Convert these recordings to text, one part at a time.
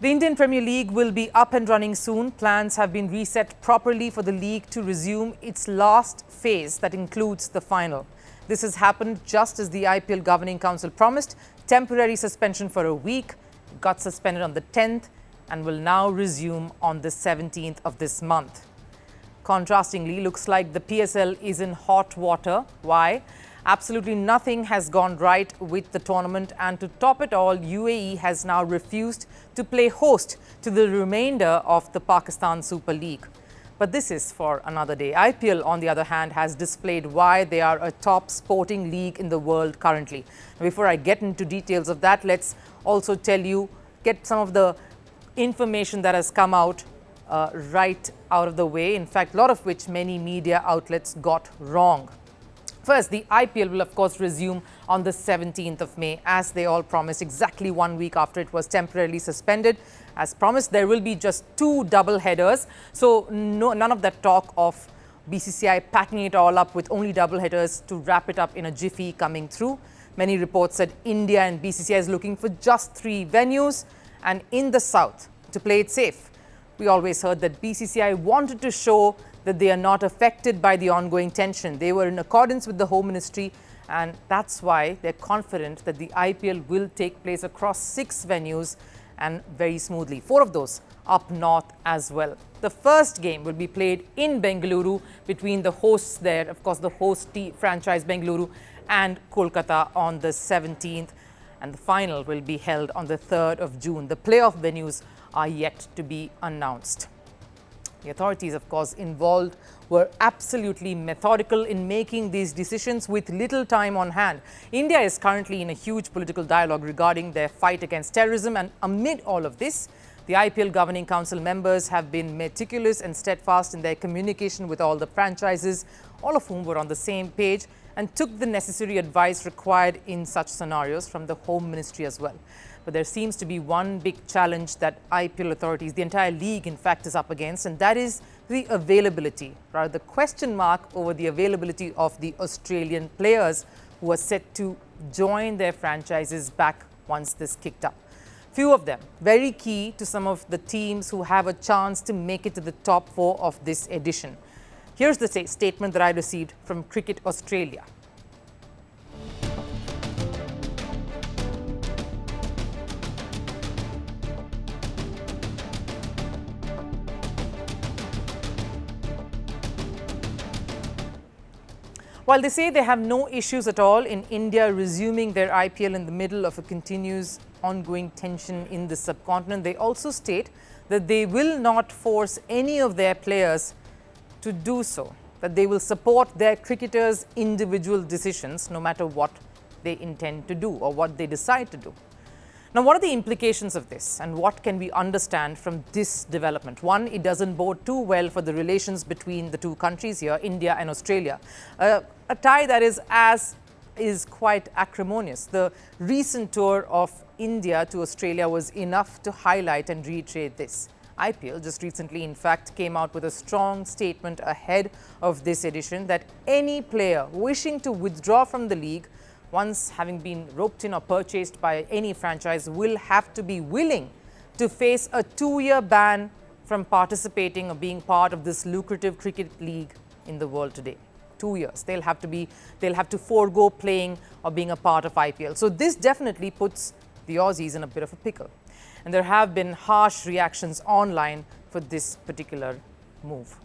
The Indian Premier League will be up and running soon. Plans have been reset properly for the league to resume its last phase that includes the final. This has happened just as the IPL Governing Council promised. Temporary suspension for a week, got suspended on the 10th and will now resume on the 17th of this month. Contrastingly, looks like the PSL is in hot water. Why? Absolutely nothing has gone right with the tournament, and to top it all, UAE has now refused to play host to the remainder of the Pakistan Super League. But this is for another day. IPL, on the other hand, has displayed why they are a top sporting league in the world currently. Before I get into details of that, let's also get some of the information that has come out right out of the way. In fact, a lot of which many media outlets got wrong. First, the IPL will, of course, resume on the 17th of May, as they all promised, exactly 1 week after it was temporarily suspended. As promised, there will be just 2 double headers. So none of that talk of BCCI packing it all up with only double headers to wrap it up in a jiffy coming through. Many reports said India and BCCI is looking for just 3 venues and in the south to play it safe. We always heard that BCCI wanted to show that they are not affected by the ongoing tension. They were in accordance with the Home Ministry, and that's why they're confident that the IPL will take place across 6 venues and very smoothly. 4 of those up north as well. The first game will be played in Bengaluru between the hosts there, of course, the host franchise Bengaluru and Kolkata on the 17th. And the final will be held on the 3rd of June. The playoff venues are yet to be announced. The authorities, of course, involved were absolutely methodical in making these decisions with little time on hand. India is currently in a huge political dialogue regarding their fight against terrorism, and amid all of this, the IPL Governing Council members have been meticulous and steadfast in their communication with all the franchises, all of whom were on the same page and took the necessary advice required in such scenarios from the Home Ministry as well. But there seems to be one big challenge that IPL authorities, the entire league in fact, is up against, and that is the availability, rather the question mark over the availability of the Australian players who are set to join their franchises back once this kicked up. Few of them very key to some of the teams who have a chance to make it to the top 4 of this edition. Here's the statement that I received from Cricket Australia. While they say they have no issues at all in India resuming their IPL in the middle of a continuous ongoing tension in the subcontinent, they also state that they will not force any of their players to do so, that they will support their cricketers' individual decisions no matter what they intend to do or what they decide to do. Now, what are the implications of this and what can we understand from this development? One, it doesn't bode too well for the relations between the 2 countries here, India and Australia. A tie that is quite acrimonious. The recent tour of India to Australia was enough to highlight and reiterate this. IPL just recently, in fact, came out with a strong statement ahead of this edition that any player wishing to withdraw from the league, once having been roped in or purchased by any franchise, will have to be willing to face a 2-year ban from participating or being part of this lucrative cricket league in the world today. 2 years. They'll have to forego playing or being a part of IPL. So this definitely puts the Aussies in a bit of a pickle. And there have been harsh reactions online for this particular move.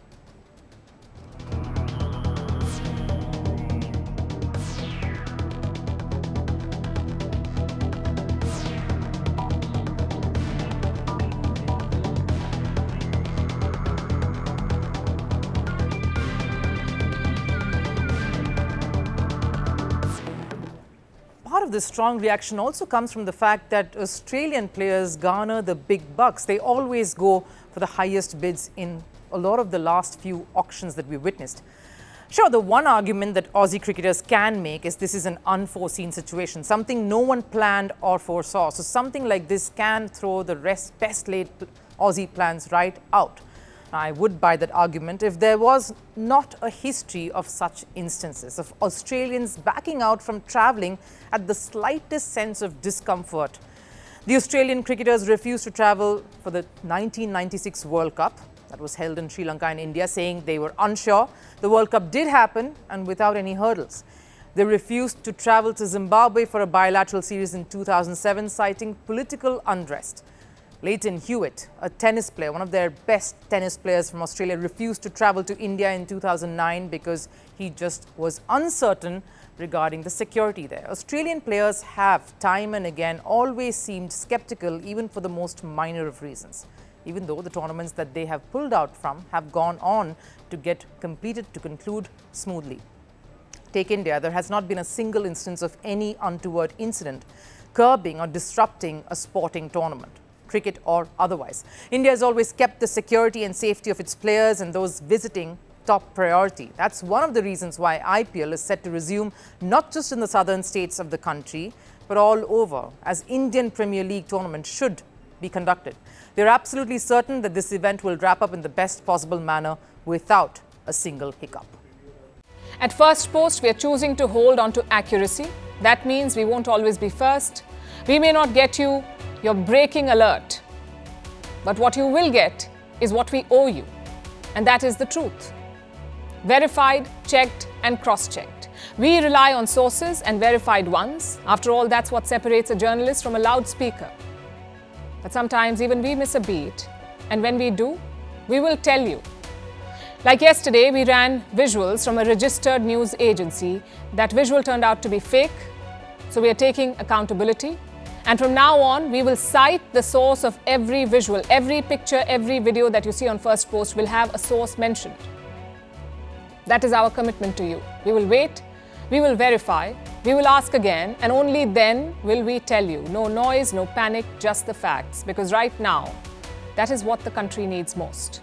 Part of this strong reaction also comes from the fact that Australian players garner the big bucks. They always go for the highest bids in a lot of the last few auctions that we witnessed. Sure, the one argument that Aussie cricketers can make is this is an unforeseen situation, something no one planned or foresaw. So something like this can throw the best laid Aussie plans right out. I would buy that argument if there was not a history of such instances, of Australians backing out from travelling at the slightest sense of discomfort. The Australian cricketers refused to travel for the 1996 World Cup that was held in Sri Lanka and India, saying they were unsure. The World Cup did happen and without any hurdles. They refused to travel to Zimbabwe for a bilateral series in 2007, citing political unrest. Leighton Hewitt, a tennis player, one of their best tennis players from Australia, refused to travel to India in 2009 because he just was uncertain regarding the security there. Australian players have, time and again, always seemed skeptical, even for the most minor of reasons, even though the tournaments that they have pulled out from have gone on to get completed, to conclude smoothly. Take India, there has not been a single instance of any untoward incident curbing or disrupting a sporting tournament, cricket or otherwise. India has always kept the security and safety of its players and those visiting top priority. That's one of the reasons why IPL is set to resume not just in the southern states of the country, but all over, as Indian Premier League tournament should be conducted. They're absolutely certain that this event will wrap up in the best possible manner without a single hiccup. At Firstpost, we are choosing to hold on to accuracy. That means we won't always be first. We may not get you your breaking alert, but what you will get is what we owe you, and that is the truth. Verified, checked and cross-checked. We rely on sources and verified ones. After all, that's what separates a journalist from a loudspeaker. But sometimes even we miss a beat, and when we do, we will tell you. Like yesterday, we ran visuals from a registered news agency. That visual turned out to be fake, so we are taking accountability. And from now on, we will cite the source of every visual, every picture, every video that you see on Firstpost will have a source mentioned. That is our commitment to you. We will wait, we will verify, we will ask again, and only then will we tell you. No noise, no panic, just the facts. Because right now, that is what the country needs most.